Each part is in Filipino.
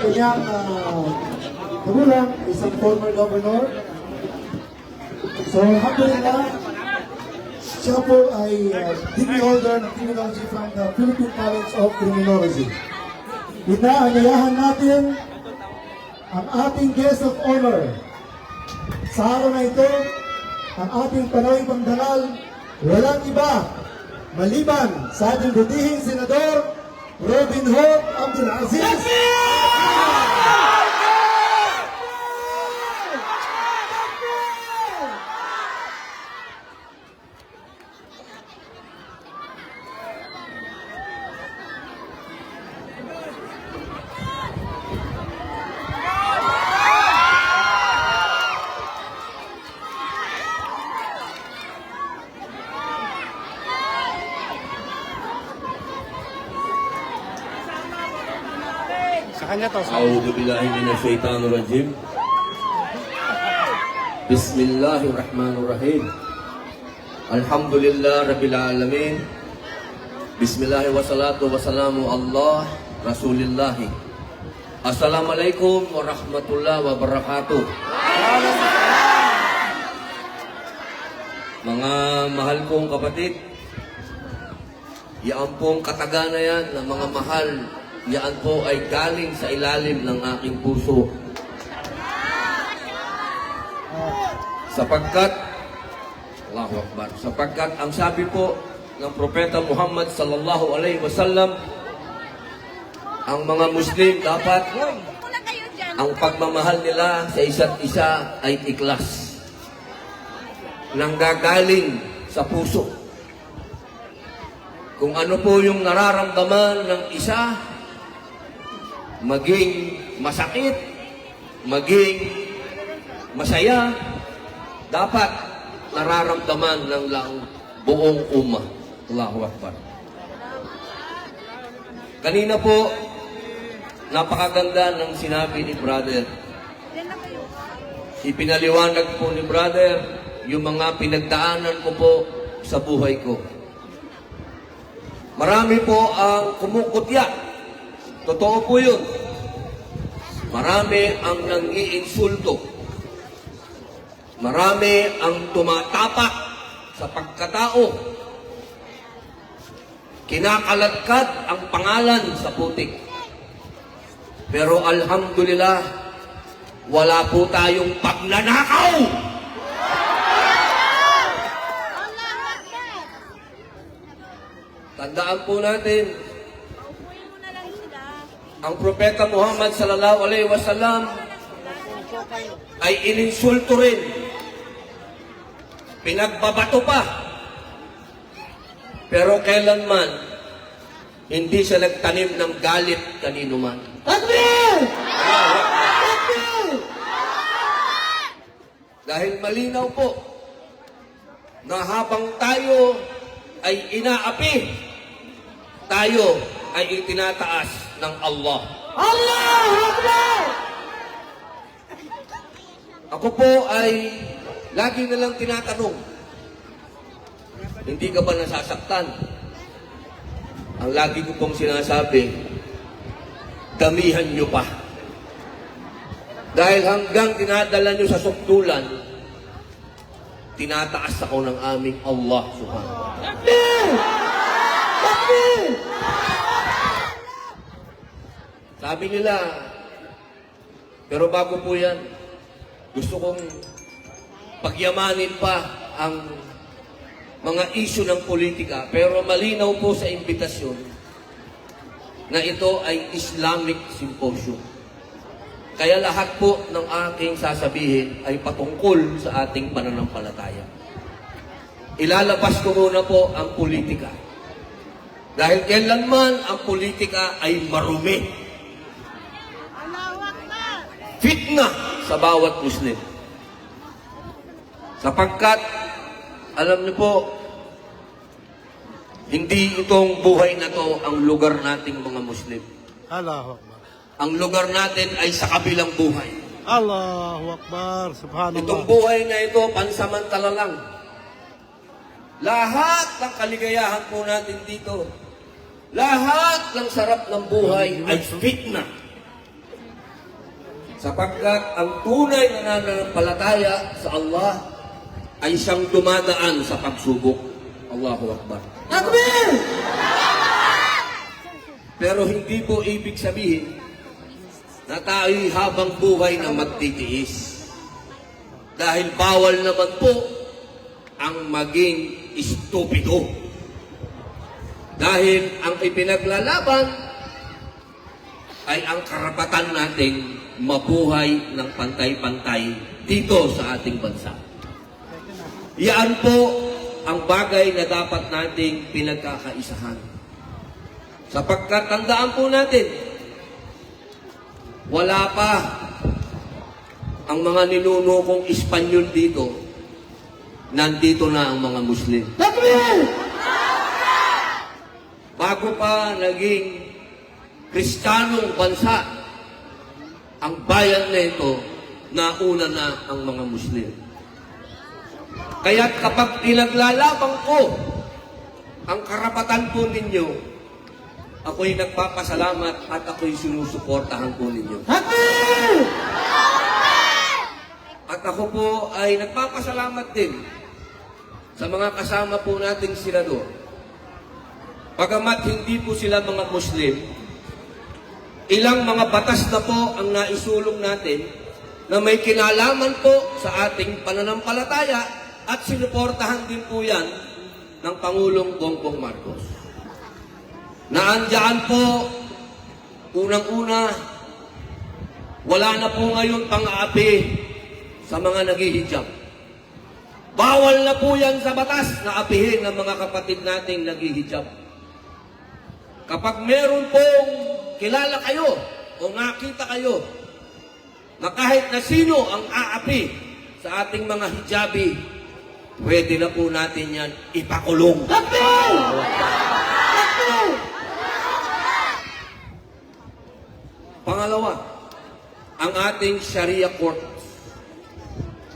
kanyang magulang, isang former governor. So, alhamdulillah, siya po ay degree holder ng criminology from the Philippine College of Criminology. Inaanyayahan natin ang ating guest of honor. Sa araw na ito, ang ating Panoy Pangdangal, walang iba maliban sa ating butihing Senador Robin Hood Abdulaziz. Sa kanya to. A'udhu billahi minasyaitanir rajim. Bismillahirrahmanirrahim. Alhamdulillah rabbil alamin. Bismillah wa salatu wa salamu Allah Rasulillah. Assalamualaikum warahmatullahi wabarakatuh. Mga mahal kong kapatid, yan pong katagana yan na mga mahal. Yan po ay galing sa ilalim ng aking puso. Allahu Akbar. Sapagkat ang sabi po ng Propeta Muhammad sallallahu alaihi wasallam, ang mga Muslim dapat ang pagmamahal nila sa isa't isa ay ikhlas. Nanggagaling sa puso. Kung ano po yung nararamdaman ng isa, maging masakit, maging masaya, dapat nararamdaman ng buong ummah. Allahu Akbar. Kanina po, napakaganda ng sinabi ni brother. Ipinaliwanag po ni brother yung mga pinagdaanan ko po sa buhay ko. Marami po ang kumukutya. Totoo po yun. Marami ang nang-iinsulto. Marami ang tumatapak sa pagkatao. Kinakaladkad ang pangalan sa putik. Pero alhamdulillah, wala po tayong pagnanakaw. Tandaan po natin, ang Propeta Muhammad sallallahu alaihi wasallam ay ininsulto rin. Pinagbabato pa. Pero kailanman, hindi siya nagtanim ng galit kanino man. Takbir! Takbir! Dahil malinaw po na habang tayo ay inaapi, tayo ay itinataas ng Allah. Allahu Akbar! Ako po ay lagi na lang tinatanong, hindi ka ba nasasaktan? Ang lagi ko pong sinasabi, damihan nyo pa. Dahil hanggang dinadala nyo sa sukdulan, tinataas ako ng aming Allah subhanahu wa ta'ala. Takbir! Takbir! Sabi nila, pero bago po yan, gusto kong pagyamanin pa ang mga isyu ng politika, pero malinaw po sa imbitasyon na ito ay Islamic Symposium. Kaya lahat po ng aking sasabihin ay patungkol sa ating pananampalataya. Ilalabas ko muna po ang politika. Dahil kailanman ang politika ay marumi. Fitna sa bawat Muslim. Sapagkat, alam niyo po, hindi itong buhay na to ang lugar nating mga Muslim. Allahu Akbar. Ang lugar natin ay sa kabilang buhay. Allahu Akbar. Subhanallah. Itong buhay na ito, pansamantala lang. Lahat ng kaligayahan po natin dito, lahat ng sarap ng buhay ay fitna. Sapagkat ang tunay na nananampalataya sa Allah ay siyang dumadaan sa pagsubok. Allahu Akbar. Takbir! Pero hindi po ibig sabihin na tayo'y habang buhay na magtitiis. Dahil bawal naman po ang maging estupido. Dahil ang ipinaglalaban ay ang karapatan nating mabuhay ng pantay-pantay dito sa ating bansa. Iyan po ang bagay na dapat nating pinagkakaisahan. Sapagkat tandaan po natin, wala pa ang mga ninunukong Espanyol dito, nandito na ang mga Muslim. Takbir! Bago pa naging Kristiyanong bansa, ang bayan na ito, nauna na ang mga Muslim. Kaya kapag pinaglalaban ko ang karapatan po ninyo, ako'y nagpapasalamat at ako'y sinusuportahan po ninyo. Takbir! At ako po ay nagpapasalamat din sa mga kasama po nating senador. Pagamat hindi po sila mga Muslim, ilang mga batas na po ang naisulong natin na may kinalaman po sa ating pananampalataya at sinuportahan din po yan ng Pangulong Bongbong Marcos. Naandyan po, unang-una, wala na po ngayon pang-aapi sa mga naghihijab. Bawal na po yan sa batas na apihin ng mga kapatid nating naghihijab. Kapag meron pong kilala kayo o nakita kayo na kahit na sino ang aapi sa ating mga hijabi, pwede na po natin yan ipakulong. Takbir! Takbir! Pangalawa, ang ating Sharia Court.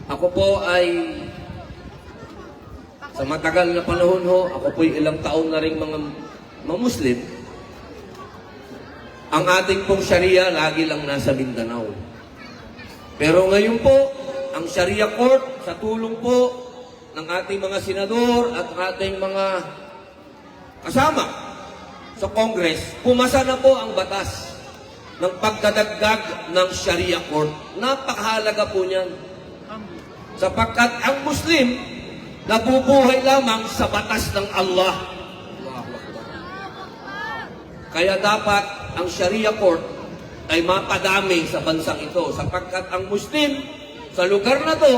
Ako po ay sa matagal na panahon ho, ako po'y ilang taon na rin mga Muslim. Ang ating pong Sharia lagi lang nasa Mindanao. Pero ngayon po, ang Sharia Court sa tulong po ng ating mga senador at ating mga kasama sa Congress, pumasa na po ang batas ng pagdadagdag ng Sharia Court. Napakahalaga po niyan. Sapagkat ang Muslim nabubuhay lamang sa batas ng Allah. Kaya dapat ang Sharia Court ay mapadami sa bansang ito. Sapagkat ang Muslim sa lugar na to,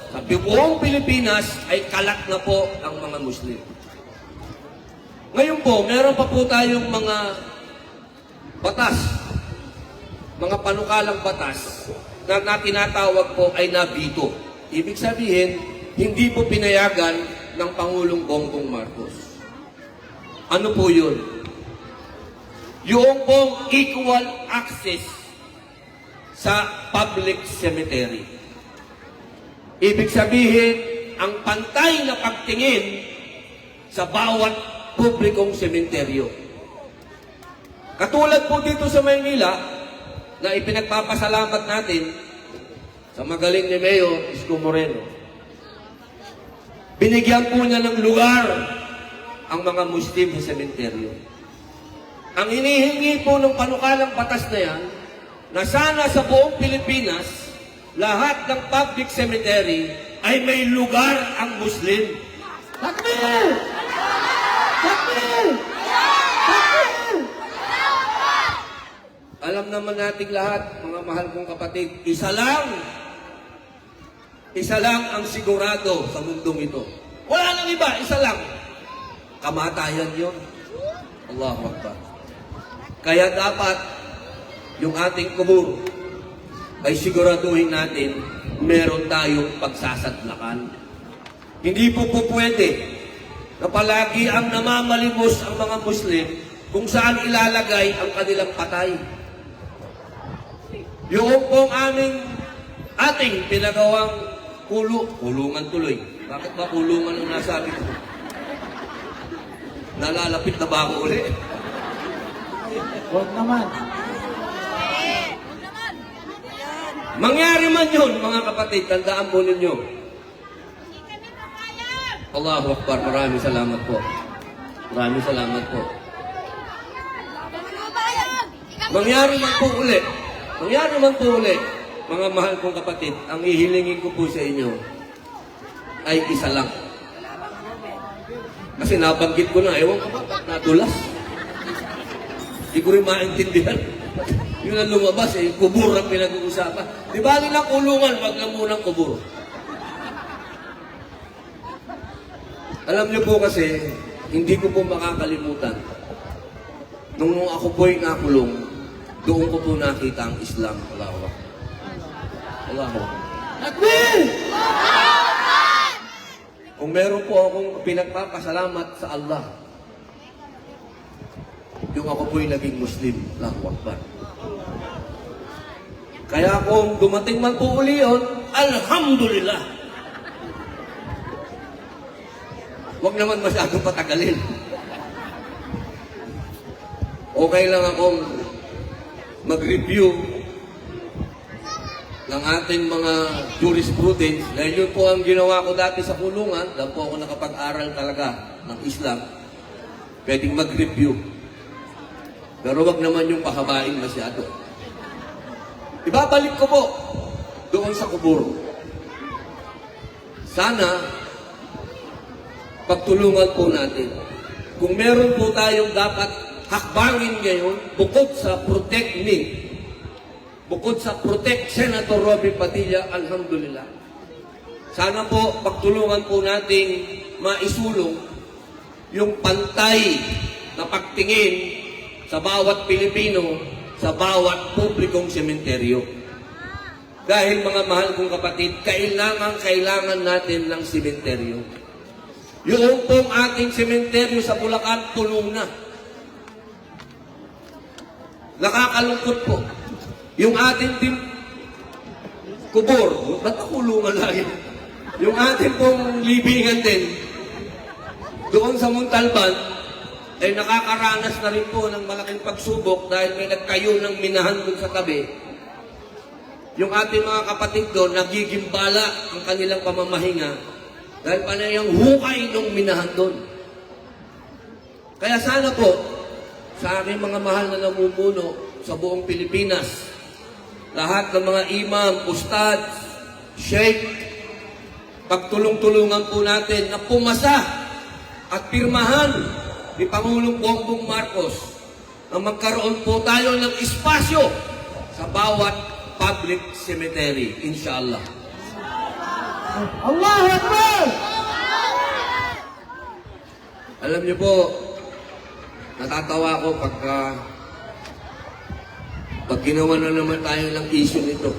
sa buong Pilipinas, ay kalat na po ang mga Muslim. Ngayon po, meron pa po tayong mga batas, mga panukalang batas na tinatawag po ay nabito. Ibig sabihin, hindi po pinayagan ng Pangulong Bongbong Marcos. Ano po yun? Yung pong equal access sa public cemetery. Ibig sabihin, ang pantay na pagtingin sa bawat publikong sementeryo. Katulad po dito sa Maynila, na ipinagpapasalamat natin sa magaling ni Mayor Isko Moreno. Binigyan po niya ng lugar ang mga Muslim sa sementeryo. Ang hinihingi po ng panukalang batas na yan, na sana sa buong Pilipinas, lahat ng public cemetery ay may lugar ang Muslim. Takbir! Takbir! Takbir! Alam naman nating lahat, mga mahal kong kapatid, isa lang ang sigurado sa mundong ito. Wala nang iba, isa lang. Kamatayan yun. Allahu Akbar. Kaya dapat yung ating kubur ay siguraduhin natin meron tayong pagsasadlakan. Hindi po pwede na palagi ang namamalimos ang mga Muslim kung saan ilalagay ang kanilang patay. Yung pong ating pinagawang kulungan tuloy. Bakit ba kulungan ang nasabi ko? Nalalapit na ba ako ulit? Huwag naman. Mangyari man yun, mga kapatid, tandaan po ninyo. Allahu Akbar, maraming salamat po. Maraming salamat po. Mangyari man po uli, mga mahal kong kapatid, ang ihilingin ko po sa inyo ay isa lang. Kasi nabanggit ko na, ewan ko ba, nadulas. Hindi ko rin maintindihan. Yun ang lumabas eh, kubur ang pinag-uusapan. Di ba nilang kulungan, wag lang munang kubur. Alam niyo po kasi, hindi ko po makakalimutan. Nung ako po'y nakulong, doon ko po nakita ang Islam. Allahu Akbar. Allahu Akbar. Kung meron po akong pinagpapasalamat sa Allah, yung ako po'y naging Muslim. Allahu Akbar. Kaya kung dumating man po uli yun, alhamdulillah. Huwag naman masyadong patagalin. Okay lang akong mag-review ng ating mga jurisprudence dahil yun po ang ginawa ko dati sa kulungan. Dahil po ako nakapag-aral talaga ng Islam. Pwedeng mag-review. Pero wag naman yung pahabain masyado. Ibabalik ko po doon sa kubur. Sana pagtulungan po natin. Kung meron po tayong dapat hakbangin ngayon, bukod sa Protect Me, bukod sa Protect Senator Robby Padilla, alhamdulillah. Sana po pagtulungan po nating maisulong yung pantay na pagtingin sa bawat Pilipino, sa bawat publikong sementeryo. Dahil mga mahal kong kapatid, kailangan natin ng sementeryo. Yung pong ating sementeryo sa Bulacan, puno na. Nakakalungkot po. Yung ating kubor, ba't nakulungan lagi? Yung ating pong libingan din, doon sa Montalban, ay nakakaranas na rin po ng malaking pagsubok dahil may nagkayo ng minahan doon sa tabi. Yung ating mga kapatid doon, nagigimbala ang kanilang pamamahinga dahil panay ang hukay ng minahan doon. Kaya sana po, sa aking mga mahal na namumuno sa buong Pilipinas, lahat ng mga imam, ustad, sheikh, pagtulong-tulungan po natin na pumasa at pirmahan ni Pangulong Bongbong Marcos na magkaroon po tayo ng espasyo sa bawat public cemetery, inshallah. Allahu Akbar! Alam niyo po, natatawa ko pag ginawa na naman tayo ng issue nito.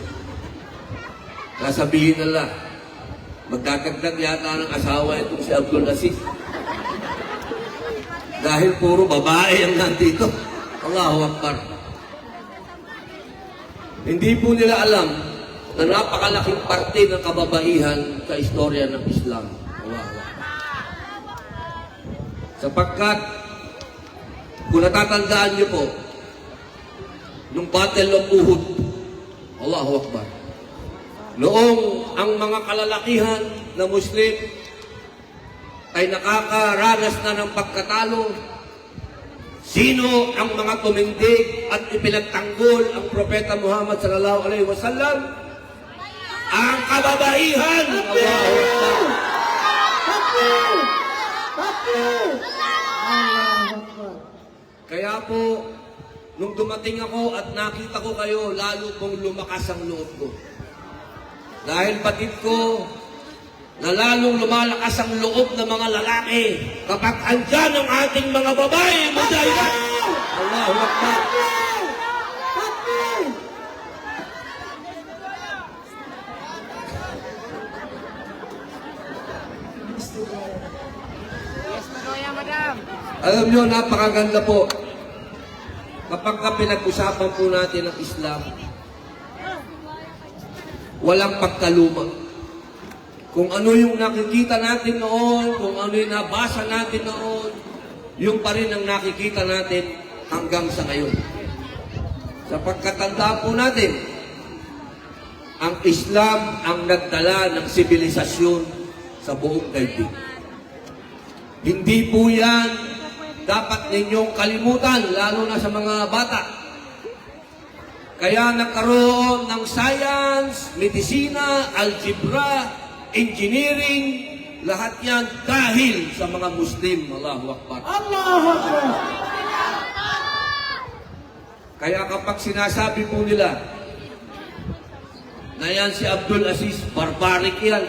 Sasabihin nila, magdadagdag yata ng asawa itong si Abdul Aziz. Dahil puro babae ang nandito. Allahu Akbar. Hindi po nila alam na napakalaking parte ng kababaihan sa istorya ng Islam. Allahu Akbar. Sapagkat, kung natatandaan niyo po, nung Battle of Uhud, Allahu Akbar, noong ang mga kalalakihan na Muslim ay nakakaranas na ng pagkatalo, sino ang mga tumindig at ipinagtanggol ang Propeta Muhammad sallallahu alaihi wasallam? Ang kababaihan! Allahu Akbar! Kaya po, nung dumating ako at nakita ko kayo, lalo pong lumakas ang loob ko. Dahil batid ko, na lalong lumalakas ang loob ng mga lalaki kapag andyan ang ating mga babae, madaya. Allahu Akbar. Alam nyo, napakaganda po. Kapag pinag-usapan po natin ang Islam, walang pagkaluma. Kung ano yung nakikita natin noon, kung ano yung nabasa natin noon, yung pa rin ang nakikita natin hanggang sa ngayon. Sa pagkatanda po natin, ang Islam ang nagdala ng sibilisasyon sa buong daigdig. Hindi po yan dapat ninyong kalimutan, lalo na sa mga bata. Kaya nagkaroon ng science, medisina, algebra, engineering, lahat yan dahil sa mga Muslim. Allahu Akbar. Allahu Akbar! Kaya kapag sinasabi po nila na yan si Abdul Aziz, barbaric yan,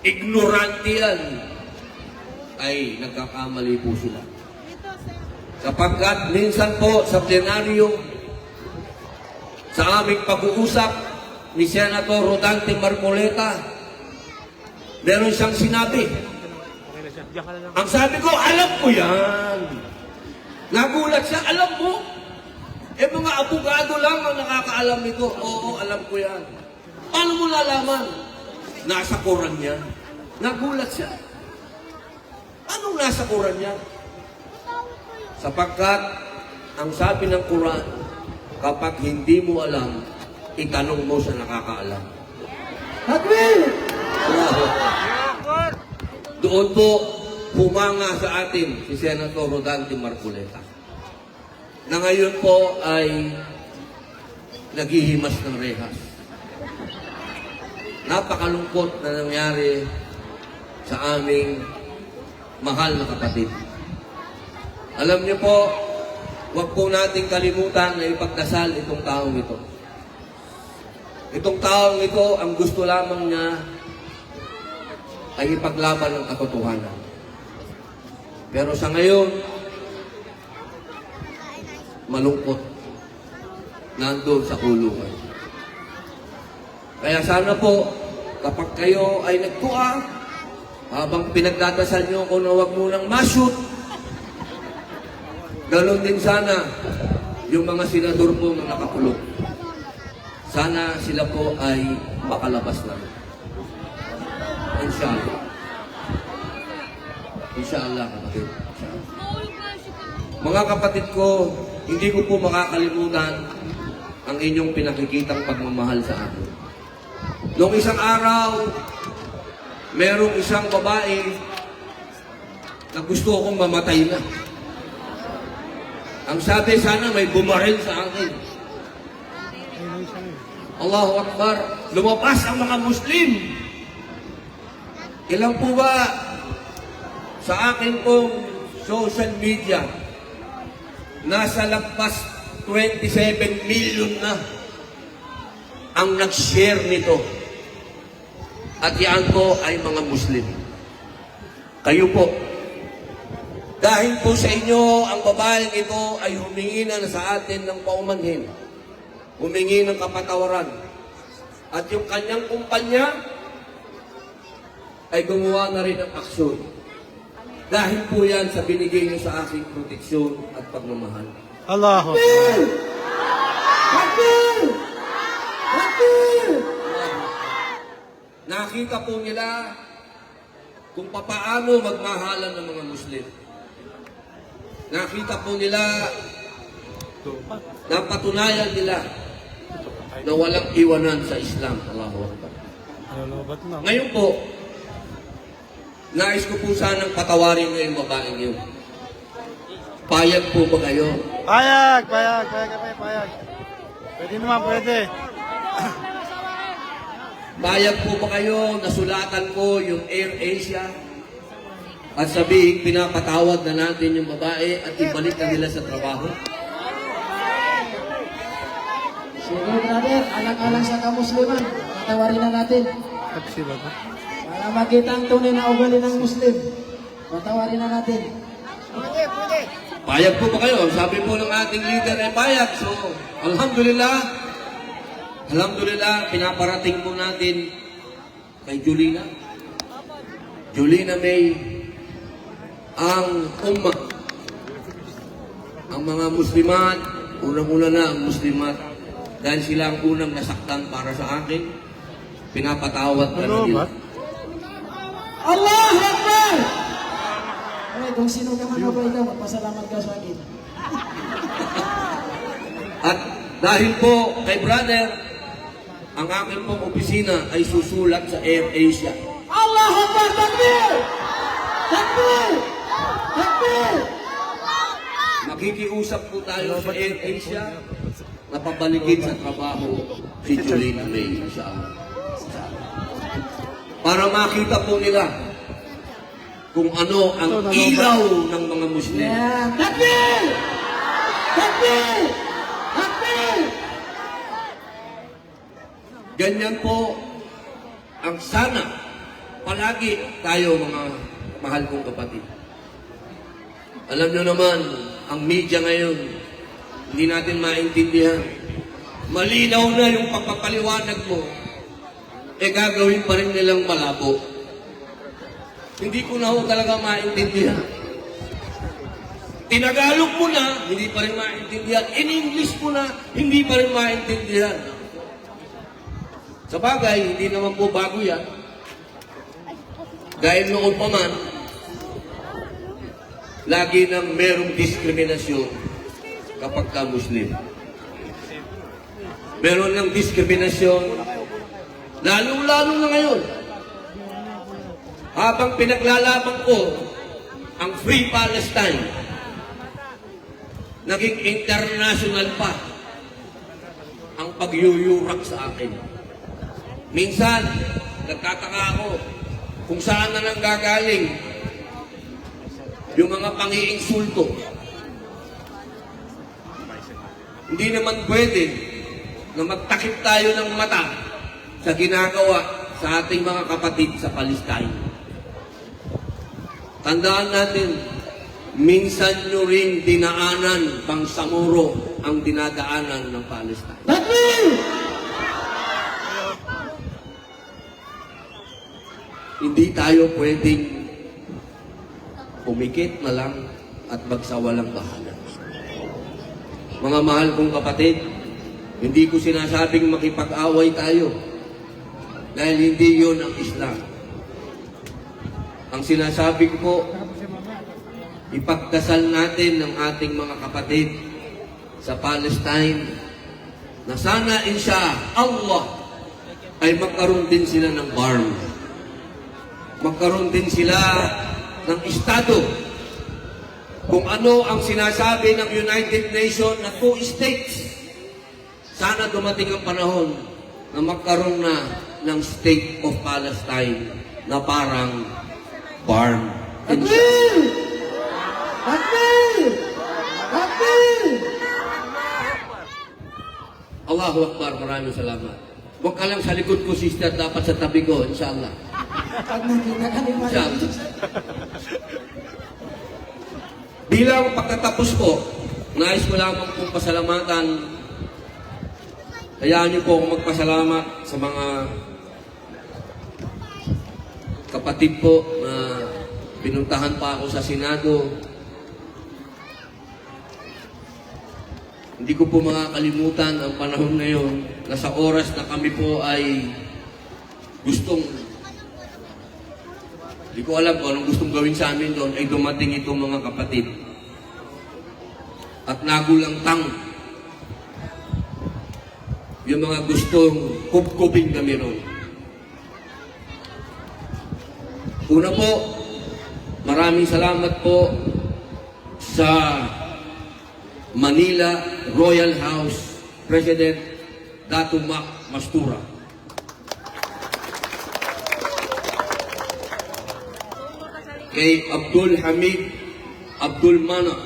ignorante yan, ay nagkakamali po sila. Sapagkat minsan po sa plenaryo, sa aming pag-uusap ni Senator Rodante Marcoleta, meron siyang sinabi. Ang sabi ko, alam ko yan. Nagulat siya, alam mo. Mga abogado lang ang nakakaalam nito. Oo, alam ko yan. Paano mo nalaman? Nasa Quran yan. Nagulat siya. Anong nasa Quran yan? Sapagkat, ang sabi ng Quran, kapag hindi mo alam, itanong mo sa nakakaalam. Takbir! Doon po, humanga sa atin si Senator Rodante Marcoleta, na ngayon po ay naghihimas ng rehas. Napakalungkot na nangyari sa aming mahal na kapatid. Alam niyo po, huwag po nating kalimutan na ipagdasal itong taong ito. Itong taong ito, ang gusto lamang niya ay ipaglaban ng katotohanan. Pero sa ngayon, malungkot, nandun sa kulungan. Kaya sana po, kapag kayo ay nagtua, habang pinagdadasal nyo kung na huwag munang ma-shoot, ganon din sana yung mga senador po na nakakulong. Sana sila po ay makalabas na. Inshallah. Inshallah, kapatid. Inshallah. Mga kapatid ko, hindi ko po makakalimutan ang inyong pinakikitang pagmamahal sa akin. Noong isang araw, merong isang babae na gusto akong mamatay na. Ang sabi, sana may bumaril sa akin. Allahu Akbar. Lumabas ang mga Muslim. Ilan po ba sa akin pong social media, nasa lagpas 27 million na ang nag-share nito. At yan po ay mga Muslim. Kayo po. Dahil po sa inyo, ang babaeng ito ay humingi na sa atin ng paumanhin. Humingi ng kapatawaran. At yung kanyang kumpanya ay gumawa na rin ng aksyon. Dahil po yan sa binigay niyo sa aking proteksyon at pagmamahal. Allahu Akbar. Takbir! Takbir! Nakita po nila kung papaano magmahalan ng mga Muslim. Nakita po nila, napatunayan nila na walang iwanan sa Islam. Allahu Akbar. Lulubat na. Ngayon po, nais ko po sanang patawarin niyo yung babaeng yun. Payag po ba kayo? Payag. Pwede naman, pwede. Payag po ba kayo na sulatan ko yung Air Asia at sabihin pinapatawad na natin yung babae at ibalik na nila sa trabaho? Sige, brother, alang-alang sa kamusliman, patawarin na natin. Taksi ba ito? Para makita ang tunay na ugali ng Muslim, patawarin na natin. Payag po ba kayo? Sabi po ng ating leader ay payag. So, Alhamdulillah, pinaparating po natin kay Julina. Julina May, ang ummah, ang mga Muslimat, unang-una na ang Muslimat, dahil sila ang unang nasaktan para sa akin, pinapatawad ka na nila. Lulubat? Allahu Akbar! Ay, kung sino naman ako ikaw, magpasalamat ka sa akin. At Dahil po kay brother, ang aking pong opisina ay susulat sa AirAsia. Allah Akbar! Takbir! Takbir! Takbir! Makikiusap po tayo sa AirAsia na pabalikin sa trabaho si Jolene May. Para makita po nila kung ano ang ilaw ng mga Muslim. Yeah. Takbir! Takbir! Takbir! Ganyan po ang sana palagi tayo mga mahal kong kapatid. Alam nyo naman, ang media ngayon, hindi natin maintindihan. Malinaw na yung pagpapaliwanag mo, gagawin pa rin nilang malabo. Hindi ko na ho talaga maintindihan. Tinagalog mo na, hindi pa rin maintindihan. In English mo na, hindi pa rin maintindihan. Sa bagay, hindi naman po bago yan. Dahil noon pa man, lagi nang merong diskriminasyon kapag ka Muslim. Meron ng diskriminasyon, lalo-lalo na ngayon. Habang pinaglalaban ko ang Free Palestine, naging international pa ang pagyuyurak sa akin. Minsan, nagtataka ako kung saan na nang gagaling yung mga pangiinsulto. Hindi naman pwede na magtakip tayo ng mata sa ginagawa sa ating mga kapatid sa Palestine. Tandaan natin, minsan nyo rin dinaanan pang samuro ang dinadaanan ng Palestine. Takbir! Hindi tayo pwedeng umikit na lang at magsawalang bahala. Mga mahal kong kapatid, hindi ko sinasabing makipag-away tayo dahil hindi yon ang Islam. Ang sinasabi ko po, ipagdasal natin ng ating mga kapatid sa Palestine na sana insya Allah ay magkaroon din sila ng barm. Magkaroon din sila ng estado. Kung ano ang sinasabi ng United Nations na 2 states, sana dumating ang panahon na magkaroon na ng State of Palestine na parang farm. Takbir! Takbir! Takbir! Allahu Akbar, maraming salamat. Huwag ka lang sa likod ko, sister, dapat sa tabi ko, inshallah. Pag nakita ka ni Maria. Bilang pagkatapos ko, nais ko lamang pong pasalamatan. Hayaan niyo po akong magpasalamat sa mga kapatid po na pinuntahan pa ako sa Senado. Hindi ko po makakalimutan ang panahon na yun na sa oras na kami po ay gustong, hindi ko alam kung anong gustong gawin sa amin doon, ay dumating itong mga kapatid. At nagulangtang yung mga gustong kubkubing kami ron. Una po, maraming salamat po sa Manila Royal House President Dato Mac Mastura. Kay Abdul Hamid Abdul Mana.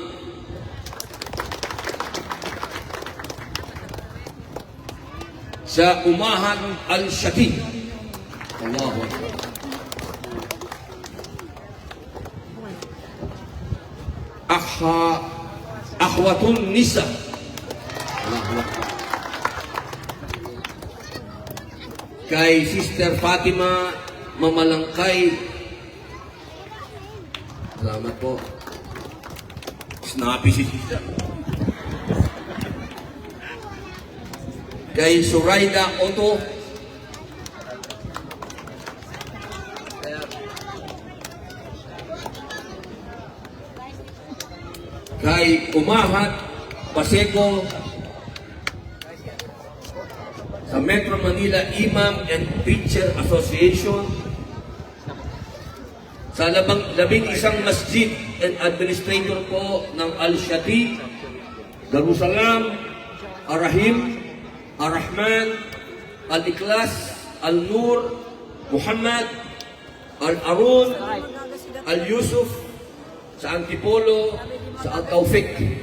Sa Umahan Al-Shati. Allahu Akbar. Akhwatun Nisa. Allahu Akbar. Kay Sister Fatima Mamalangkay. Salamat po. Snappy si Sister. Kay Suraida Oto. Kay Umahat Paseco. Metro Manila Imam and Preacher Association, sa labing isang masjid and administrator po ng Al-Shati, Darussalam, Ar-Rahim, Ar-Rahman, Al-Ikhlas, Al-Nur, Muhammad, Al-Arun, Al-Yusuf, sa Antipolo, sa Al-Tawfiq.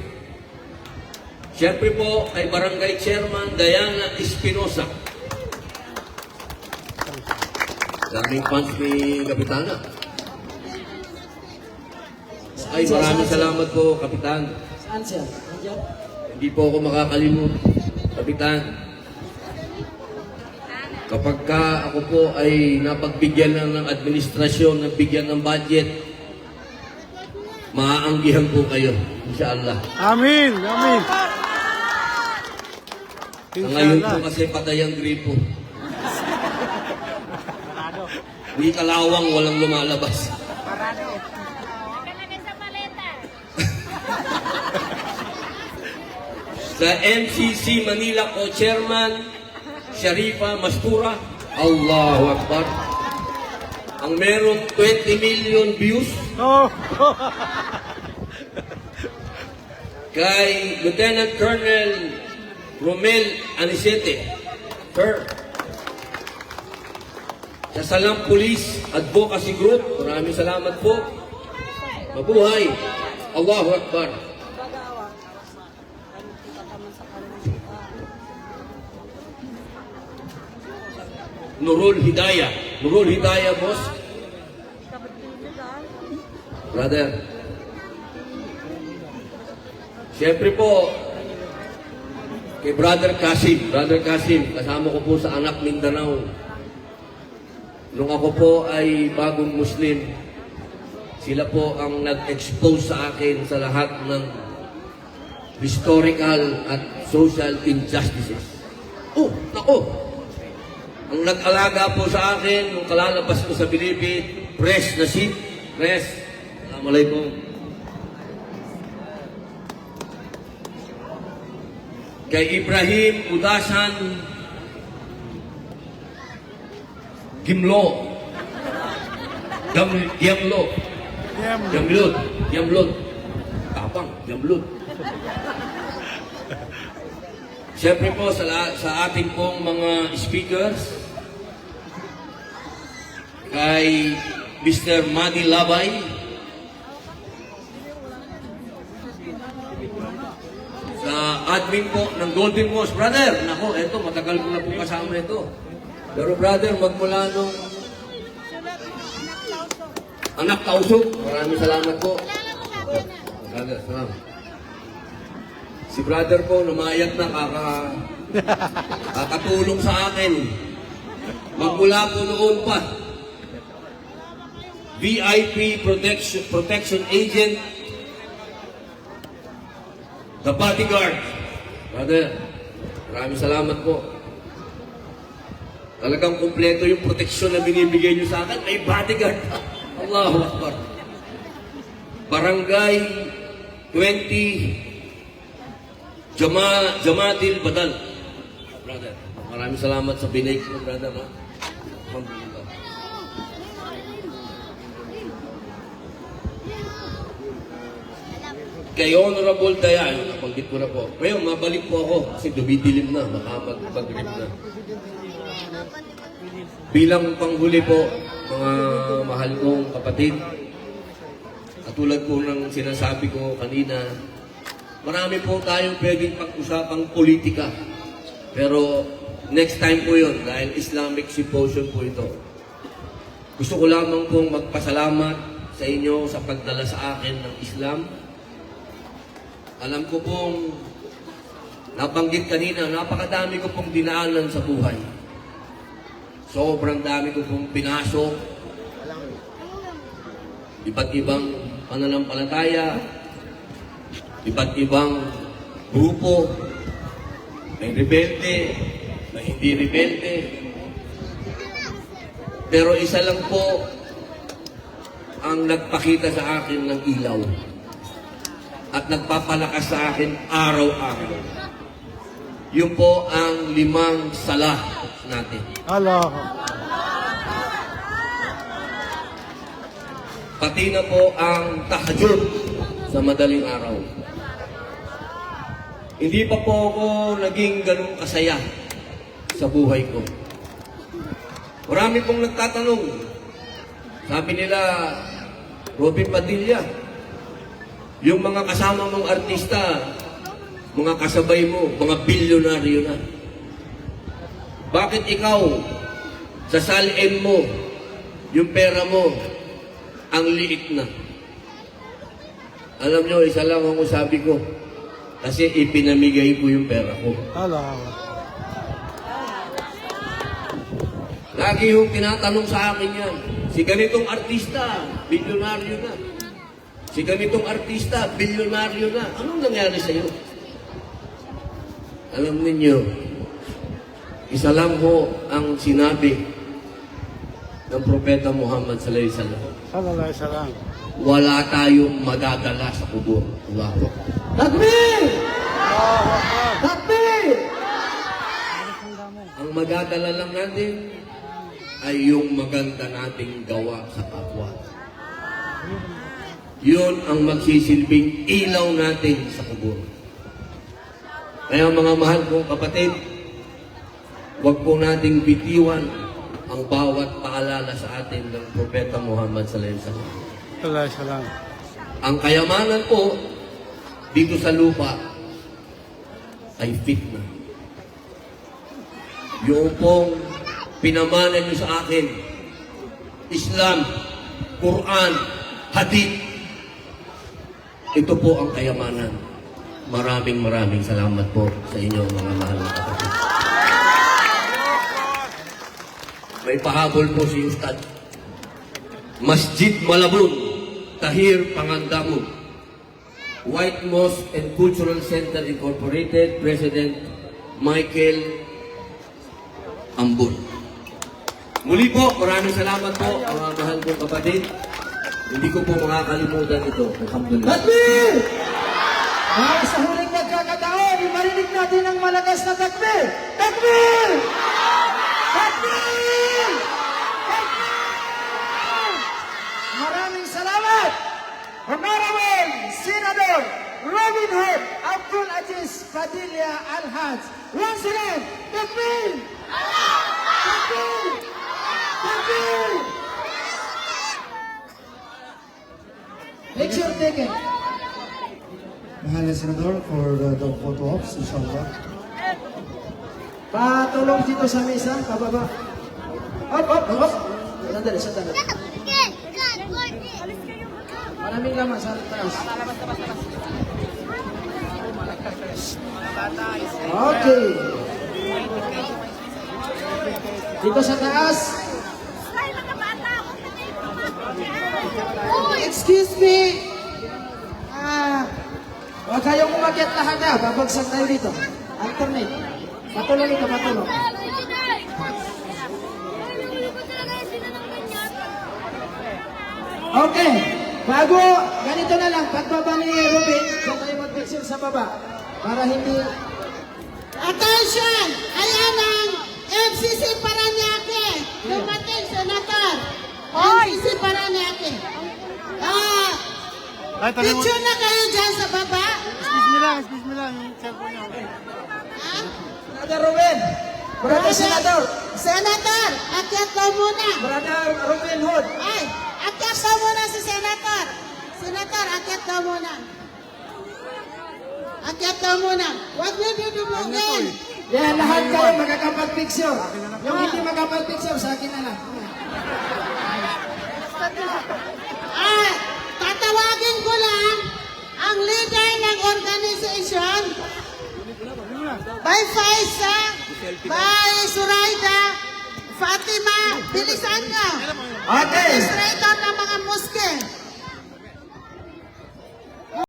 Siyempre po kay Barangay Chairman Diana Espinosa. Daming fans ni Kapitana. Ay, maraming salamat po, Kapitan. Saan siya? Nandiyan? Hindi po ako makakalimut, Kapitan. Kapag ka ako po ay napagbigyan ng administrasyon, nabigyan ng budget, maaanggihan po kayo, inshallah. Amin! Amin! Ngayon po Inshallah. kasi patay ang gripo. Hindi kalawang, walang lumalabas. Nakalagay sa paleta. Sa MCC Manila Co-Chairman, Sharifa Mastura, Allahu Akbar. Ang merong 20 million views Oh! kay Lieutenant Colonel Romel Anicete, Sir. Sa Salam Police Advocacy Group, maraming salamat po. Mabuhay. Allahu Akbar. Nurul Hidayah. Nurul Hidayah, boss. Brother. Siyempre po, kay Brother Kasim, kasama ko po sa Anak Mindanao. Nung ako po ay bagong Muslim, sila po ang nag-expose sa akin sa lahat ng historical at social injustices. Oh, nako! Ang nag-alaga po sa akin, nung kalalabas ko sa Bilibid, Pres Nasib, Pres, Assalamualaikum. Kay Ibrahim Udasan Gimlo. Giamlod. Tapang, Giamlod. Siyempre po sa ating pong mga speakers, kay Mr. Madi Labay, sa admin po ng Golden Moss. Brother, nako, eto, matagal ko na po kasama ito. Pero brother, magmula nung Anak Tausog, maraming salamat po. Brother, salamat. Si brother po, lumayat na kakatulong sa akin. Magmula po noon pa. VIP Protection Agent, The Bodyguard. Brother, maraming salamat po. Talagang kumpleto yung proteksyon na binibigay nyo sa akin. May bodyguard pa. Allahu Akbar. Barangay 20 Jamatil Badal. Brother, maraming salamat sa binay ko, brother. Ha? Alhamdulillah. Kay Honorable Dayan, napanggit ko na po. Ngayon, mabalik po ako kasi dumidilim na, makapag-grip na. Bilang panghuli po, mga mahal kong kapatid, katulad po ng sinasabi ko kanina, marami po tayong pwedeng pag-usapang politika. Pero next time po yun, dahil Islamic Symposium po ito. Gusto ko lamang pong magpasalamat sa inyo sa pagdala sa akin ng Islam. Alam ko pong, nabanggit kanina, napakadami ko pong dinaanan sa buhay. Sobrang dami ko pong pinasok. Iba't ibang pananampalataya, iba't ibang grupo, may rebelde, may hindi rebelde. Pero isa lang po ang nagpakita sa akin ng ilaw at nagpapalakas sa akin araw-araw. Yun po ang 5 sala natin. Allah. Pati na po ang tahajjud sa madaling araw. Hindi pa po ako naging ganun kasaya sa buhay ko. Marami pong nagtatanong. Sabi nila, Robin Padilla, yung mga kasama mong artista, mga kasabay mo, mga bilyonaryo na. Bakit ikaw, sa salin mo, yung pera mo, ang liit na? Alam nyo, isa lang ang sabi ko, kasi ipinamigay ko yung pera ko. Allah. Lagi yung tinatanong sa akin yan, si ganitong artista, bilyonaryo na. Si ganitong artista, bilyonaryo na. Anong nangyari sa'yo? Alam ninyo, isa lang ho ang sinabi ng Propeta Muhammad sallallahu alaihi wasallam. Sallallahu alaihi wasallam. Wala tayong magdadala sa kubur. Allahu Akbar. Takbir! Takbir! Ang magdadala lang natin ay yung maganda nating gawa sa kapwa. Yun ang magsisilbing ilaw natin sa kubur. Kaya mga mahal kong kapatid, huwag po nating bitiwan ang bawat paalala sa atin ng Propeta Muhammad sallallahu alaihi wasallam. Sallallahu alaihi wasallam. Ang kayamanan po dito sa lupa ay fitna. Yung pong pinamanan nyo sa akin, Islam, Quran, Hadith, ito po ang kayamanan. Maraming salamat po sa inyo mga mahal na kapatid. May pahabol po si Ustad. Masjid Malabon, Tahir Pangandamu, White Mosque and Cultural Center Incorporated, President Michael Ambon. Muli po, maraming salamat po mga mahal kong kapatid. Hindi ko po makakalimutan ito. Alhamdulillah. Takbir! Sa huling magkakataon, marinig natin ang malakas na takbir! Takbir! Takbir! Takbir! Maraming salamat! Honorable Senador Robin Hood Abdul Aziz Padilla Al-Haj. Once again, takbir! Takbir! Takbir! Picture taken. Mahal na Senador for the photo ops, inshallah. Patulong dito sa mesa, pababa. Up. Sandali. Maraming laman sa taas. Okay. Dito sa taas. Excuse me. Huwag kayong umakyat lahat na. Babagsak tayo dito. Alternate. Patulong ito, patulong. Okay. Bago, ganito na lang. Pagbaba ni Robin, siya tayo mag-picture sa baba. Para hindi... Attention! Ayan ang FCC Paranaque. Dumating, Senator. FCC Paranaque. Ay, tanong mo. Picture na kayo dyan sa baba. Excuse me lang, yung cellphone niyo. Ha? Brother Robin. Brother Senador. Senator, akyat daw muna. Brother Robin Hood. Ay, akyat daw muna si Senator. Senator, akyat daw muna. Akyat daw muna. Huwag niyo dudumugin. Yan, lahat kayo magkakapag-picture. Yung hindi magkakapag-picture, sa akin na lang. Tatawagin ko lang ang leader ng organization by Faisa, by Suraida, Fatima, bilisan nyo. Okay. Administrator ng mga muske.